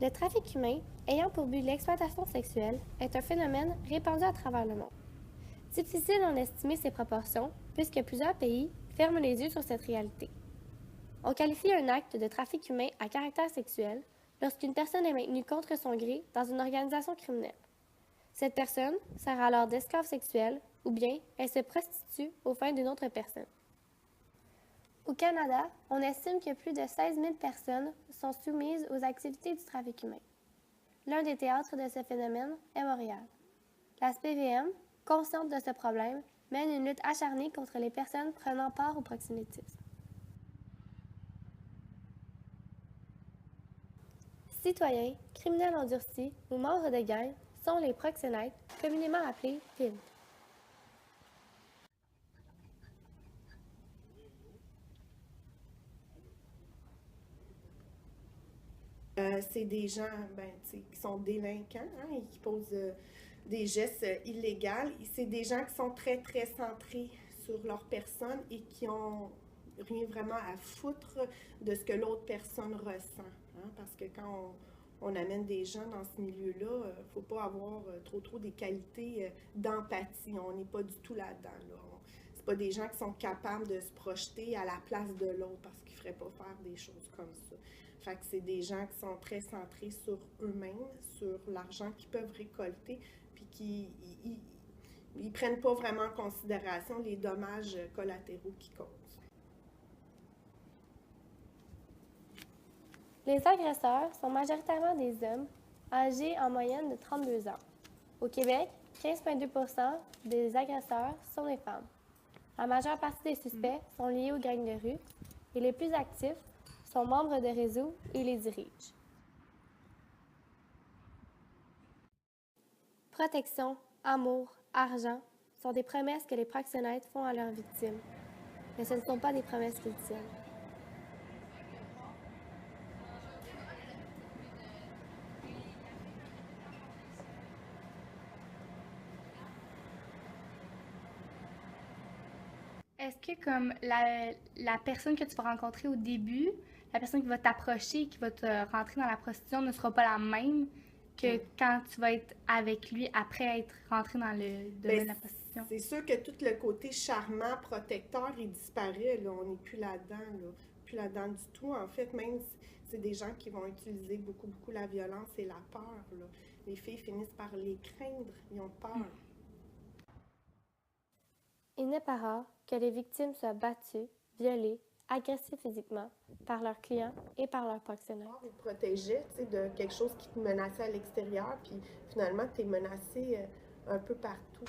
Le trafic humain, ayant pour but l'exploitation sexuelle, est un phénomène répandu à travers le monde. Difficile d'en estimer ses proportions, puisque plusieurs pays ferment les yeux sur cette réalité. On qualifie un acte de trafic humain à caractère sexuel lorsqu'une personne est maintenue contre son gré dans une organisation criminelle. Cette personne sert alors d'esclave sexuelle ou bien elle se prostitue aux fins d'une autre personne. Au Canada, on estime que plus de 16 000 personnes sont soumises aux activités du trafic humain. L'un des théâtres de ce phénomène est Montréal. La SPVM, consciente de ce problème, mène une lutte acharnée contre les personnes prenant part au proxénétisme. Citoyens, criminels endurcis ou membres de gangs sont les proxénètes, communément appelés pimps. C'est des gens qui sont délinquants et qui posent des gestes illégaux. C'est des gens qui sont très, très centrés sur leur personne et qui ont rien vraiment à foutre de ce que l'autre personne ressent. Parce que quand on amène des gens dans ce milieu-là, il ne faut pas avoir trop des qualités d'empathie. On n'est pas du tout là-dedans. C'est pas des gens qui sont capables de se projeter à la place de l'autre parce qu'ils ne feraient pas faire des choses comme ça. Fait que c'est des gens qui sont très centrés sur eux-mêmes, sur l'argent qu'ils peuvent récolter, puis qui ils prennent pas vraiment en considération les dommages collatéraux qu'ils causent. Les agresseurs sont majoritairement des hommes, âgés en moyenne de 32 ans. Au Québec, 15,2% des agresseurs sont des femmes. La majeure partie des suspects sont liés aux gangs de rue et les plus actifs sont membres de réseaux et les dirigent. Protection, amour, argent sont des promesses que les proxénètes font à leurs victimes, mais ce ne sont pas des promesses qu'ils tiennent. Est-ce que comme la personne que tu vas rencontrer au début, la personne qui va t'approcher, qui va te rentrer dans la prostitution ne sera pas la même que quand tu vas être avec lui après être rentré dans le domaine de la prostitution? C'est sûr que tout le côté charmant, protecteur, il disparaît. Là. On n'est plus là-dedans. Là. Plus là-dedans du tout. En fait, même c'est des gens qui vont utiliser beaucoup la violence et la peur. Là. Les filles finissent par les craindre. Ils ont peur. Il n'est pas rare que les victimes soient battues, violées, agressées physiquement par leurs clients et par leurs proxénètes. Ils te protégeaient de quelque chose qui te menaçait à l'extérieur, puis finalement, tu es menacé un peu partout.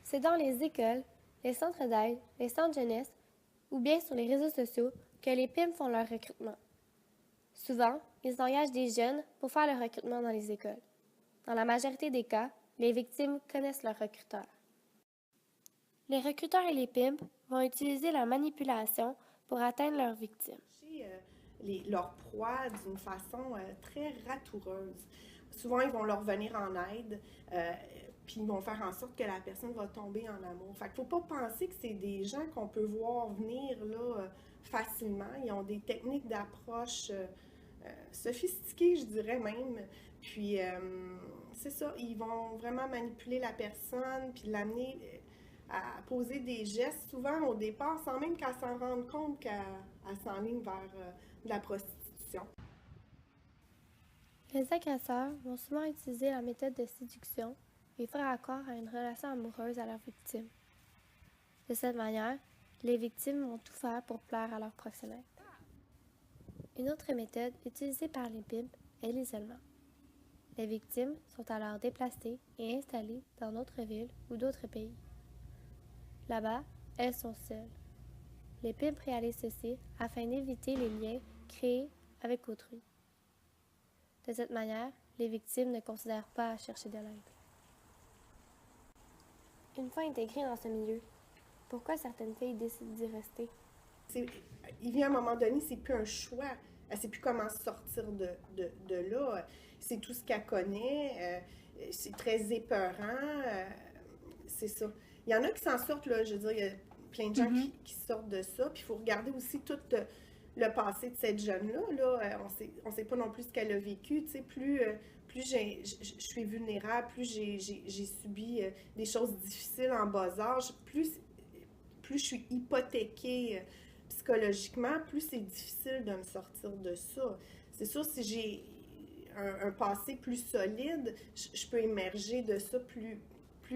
C'est dans les écoles, les centres d'aide, les centres jeunesse ou bien sur les réseaux sociaux que les pimps font leur recrutement. Souvent, ils engagent des jeunes pour faire le recrutement dans les écoles. Dans la majorité des cas, les victimes connaissent leurs recruteurs. Les recruteurs et les pimps vont utiliser la manipulation pour atteindre leurs victimes. Leur proie d'une façon très ratoureuse. Souvent, ils vont leur venir en aide, puis ils vont faire en sorte que la personne va tomber en amour. Fait qu'il ne faut pas penser que c'est des gens qu'on peut voir venir là, facilement. Ils ont des techniques d'approche sophistiquées, je dirais même. Puis, c'est ça, ils vont vraiment manipuler la personne, puis l'amener à poser des gestes, souvent au départ, sans même qu'elle s'en rende compte qu'elle s'enligne vers de la prostitution. Les agresseurs vont souvent utiliser la méthode de séduction et faire accord à une relation amoureuse à leurs victimes. De cette manière, les victimes vont tout faire pour plaire à leurs proxénètes. Une autre méthode utilisée par les pimps est l'isolement. Les victimes sont alors déplacées et installées dans d'autres villes ou d'autres pays. Là-bas, elles sont seules. Les pimps réalisent ceci afin d'éviter les liens créés avec autrui. De cette manière, les victimes ne considèrent pas à chercher de l'aide. Une fois intégrées dans ce milieu, pourquoi certaines filles décident d'y rester? Il vient un moment donné, c'est plus un choix. Elle ne sait plus comment sortir de là. C'est tout ce qu'elle connaît. C'est très épeurant. C'est ça. Il y en a qui s'en sortent, là. Je veux dire, il y a plein de gens qui sortent de ça. Puis il faut regarder aussi tout le passé de cette jeune-là. Là, on sait pas non plus ce qu'elle a vécu. Tu sais, plus je suis vulnérable, plus j'ai subi des choses difficiles en bas âge, plus je suis hypothéquée psychologiquement, plus c'est difficile de me sortir de ça. C'est sûr, si j'ai un passé plus solide, je peux émerger de ça plus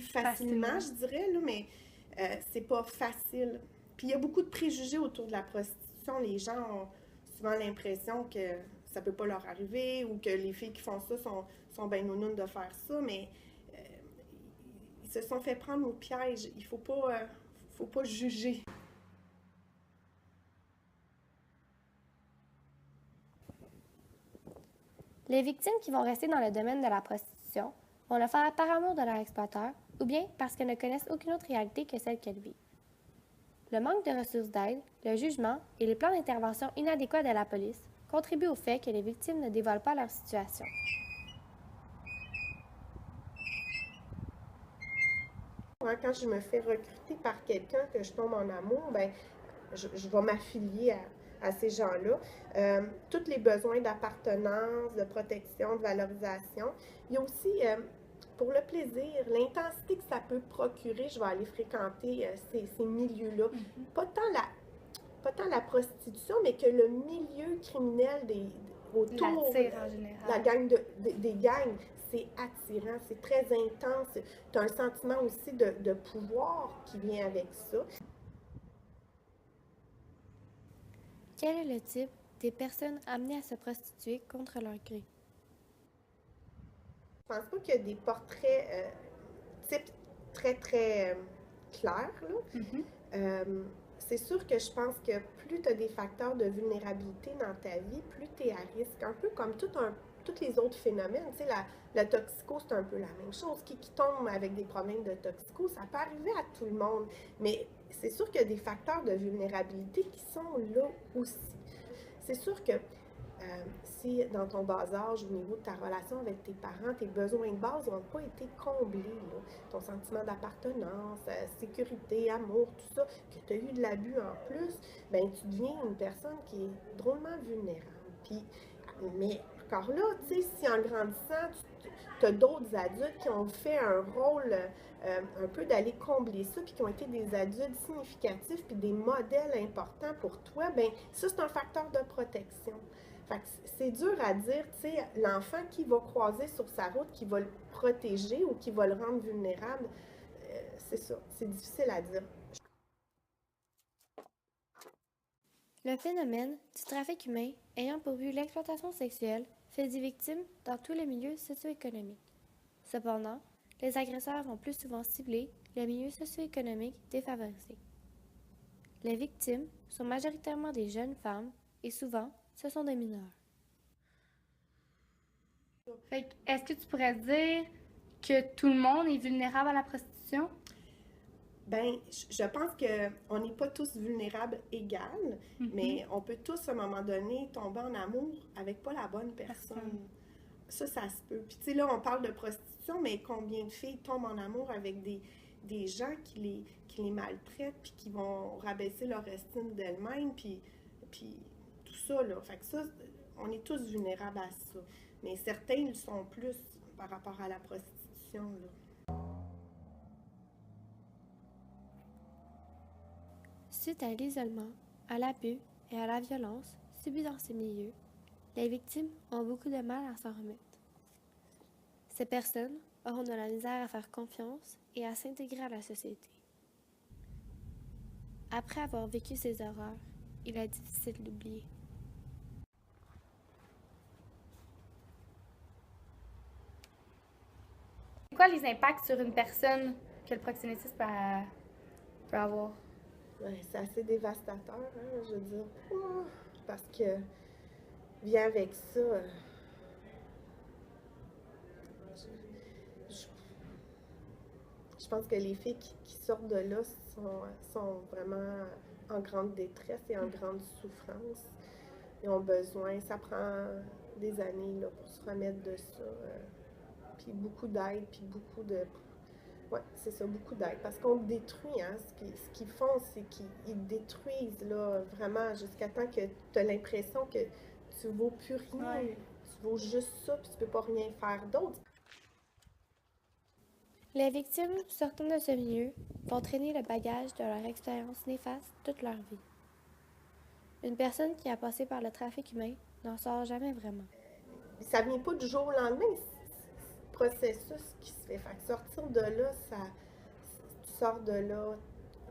facilement, je dirais, là, mais c'est pas facile. Puis il y a beaucoup de préjugés autour de la prostitution. Les gens ont souvent l'impression que ça peut pas leur arriver ou que les filles qui font ça sont bien nounounes de faire ça, mais ils se sont fait prendre au piège. Il faut pas juger. Les victimes qui vont rester dans le domaine de la prostitution vont le faire par amour de leur exploiteur ou bien parce qu'elles ne connaissent aucune autre réalité que celle qu'elles vivent. Le manque de ressources d'aide, le jugement et les plans d'intervention inadéquats de la police contribuent au fait que les victimes ne dévoilent pas leur situation. Quand je me fais recruter par quelqu'un que je tombe en amour, ben, je vais m'affilier à ces gens-là. Tous les besoins d'appartenance, de protection, de valorisation. Il y a aussi, pour le plaisir, l'intensité que ça peut procurer, je vais aller fréquenter ces milieux-là. Pas tant la prostitution, mais que le milieu criminel autour, L'attire en général. la gang des gangs, c'est attirant, c'est très intense. Tu as un sentiment aussi de pouvoir qui vient avec ça. Quel est le type des personnes amenées à se prostituer contre leur gré? Je pense pas qu'il y a des portraits types très, très clairs, là. C'est sûr que je pense que plus tu as des facteurs de vulnérabilité dans ta vie, plus tu es à risque. Un peu comme tous les autres phénomènes. Tu sais, la toxico, c'est un peu la même chose. Qui tombe avec des problèmes de toxico, ça peut arriver à tout le monde. Mais c'est sûr qu'il y a des facteurs de vulnérabilité qui sont là aussi. C'est sûr que si dans ton bas âge, au niveau de ta relation avec tes parents, tes besoins de base n'ont pas été comblés, là. Ton sentiment d'appartenance, sécurité, amour, tout ça, que tu as eu de l'abus en plus, ben tu deviens une personne qui est drôlement vulnérable. Puis, mais encore là, tu sais, si en grandissant, tu as d'autres adultes qui ont fait un rôle un peu d'aller combler ça, puis qui ont été des adultes significatifs, puis des modèles importants pour toi, ben ça, c'est un facteur de protection. Fait que c'est dur à dire, tu sais, l'enfant qui va croiser sur sa route, qui va le protéger ou qui va le rendre vulnérable, c'est ça, c'est difficile à dire. Le phénomène du trafic humain ayant pour but l'exploitation sexuelle fait des victimes dans tous les milieux socio-économiques. Cependant, les agresseurs vont plus souvent cibler les milieux socio-économiques défavorisés. Les victimes sont majoritairement des jeunes femmes et souvent, ce sont des mineurs. Fait que, est-ce que tu pourrais dire que tout le monde est vulnérable à la prostitution? Ben, je pense qu'on n'est pas tous vulnérables égales, mais on peut tous, à un moment donné, tomber en amour avec pas la bonne personne. Ça se peut. Puis, tu sais, là, on parle de prostitution, mais combien de filles tombent en amour avec des gens qui les maltraitent, puis qui vont rabaisser leur estime d'elles-mêmes, puis tout ça, là. Fait que ça, on est tous vulnérables à ça. Mais certains le sont plus par rapport à la prostitution, là. Suite à l'isolement, à l'abus et à la violence subis dans ces milieux, les victimes ont beaucoup de mal à s'en remettre. Ces personnes auront de la misère à faire confiance et à s'intégrer à la société. Après avoir vécu ces horreurs, il est difficile d'oublier. C'est quoi les impacts sur une personne que le proxénétisme peut avoir? Ouais, c'est assez dévastateur, hein, je veux dire. Parce que vient avec ça. Je pense que les filles qui sortent de là sont vraiment en grande détresse et en grande souffrance. Ils ont besoin, ça prend des années là, pour se remettre de ça. Puis beaucoup d'aide, puis beaucoup Ouais, c'est ça, beaucoup d'aide. Parce qu'on le détruit, hein. Ce qu'ils font, c'est qu'ils détruisent, là, vraiment, jusqu'à temps que tu as l'impression que tu vaux plus rien. Ouais. Tu vaux juste ça, puis tu peux pas rien faire d'autre. Les victimes sortant de ce milieu vont traîner le bagage de leur expérience néfaste toute leur vie. Une personne qui a passé par le trafic humain n'en sort jamais vraiment. Ça vient pas du jour au lendemain, c'est le processus qui se fait. Fait que sortir de là, tu sors de là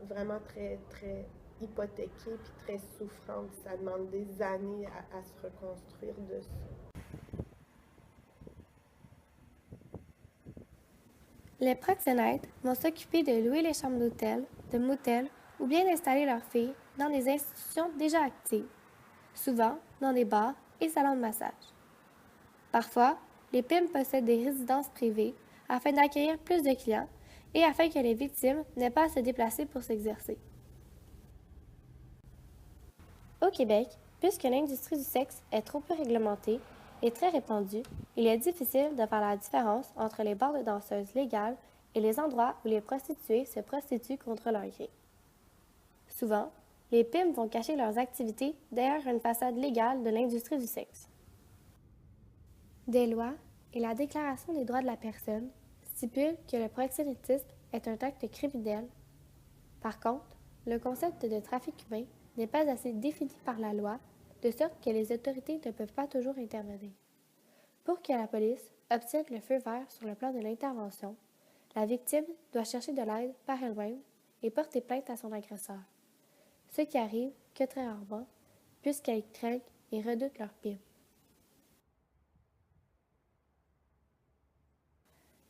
vraiment très, très hypothéqué puis très souffrante. Ça demande des années à se reconstruire de ça. Les proxénètes vont s'occuper de louer les chambres d'hôtel, de motels ou bien d'installer leurs filles dans des institutions déjà actives, souvent dans des bars et salons de massage. Parfois, les pimps possèdent des résidences privées afin d'accueillir plus de clients et afin que les victimes n'aient pas à se déplacer pour s'exercer. Au Québec, puisque l'industrie du sexe est trop peu réglementée et très répandue, il est difficile de faire la différence entre les bars de danseuses légales et les endroits où les prostituées se prostituent contre leur gré. Souvent, les pimps vont cacher leurs activités derrière une façade légale de l'industrie du sexe. Des lois et la Déclaration des droits de la personne stipulent que le proxénétisme est un acte criminel. Par contre, le concept de trafic humain n'est pas assez défini par la loi, de sorte que les autorités ne peuvent pas toujours intervenir. Pour que la police obtienne le feu vert sur le plan de l'intervention, la victime doit chercher de l'aide par elle-même et porter plainte à son agresseur, ce qui arrive que très rarement, puisqu'elles craignent et redoutent leur pimp.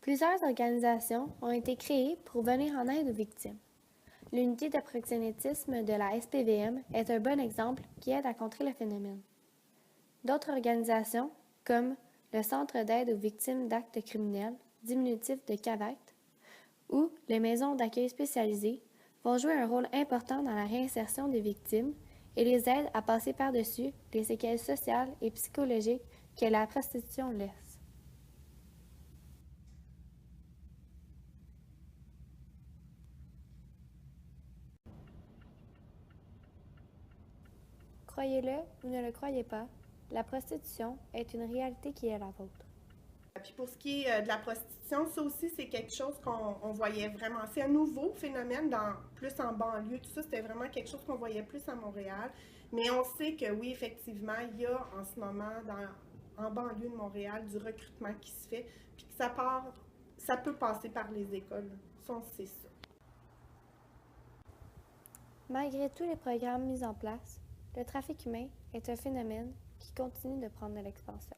Plusieurs organisations ont été créées pour venir en aide aux victimes. L'unité de proxénétisme de la SPVM est un bon exemple qui aide à contrer le phénomène. D'autres organisations, comme le Centre d'aide aux victimes d'actes criminels, diminutif de CAVACT, ou les maisons d'accueil spécialisées, vont jouer un rôle important dans la réinsertion des victimes et les aident à passer par-dessus les séquelles sociales et psychologiques que la prostitution laisse. Croyez-le ou ne le croyez pas, la prostitution est une réalité qui est la vôtre. Puis pour ce qui est de la prostitution, ça aussi, c'est quelque chose qu'on voyait vraiment. C'est un nouveau phénomène, plus en banlieue. Tout ça, c'était vraiment quelque chose qu'on voyait plus à Montréal. Mais on sait que oui, effectivement, il y a en ce moment, en banlieue de Montréal, du recrutement qui se fait. Puis que ça peut passer par les écoles. Ça, on sait ça. Malgré tous les programmes mis en place, le trafic humain est un phénomène qui continue de prendre de l'expansion.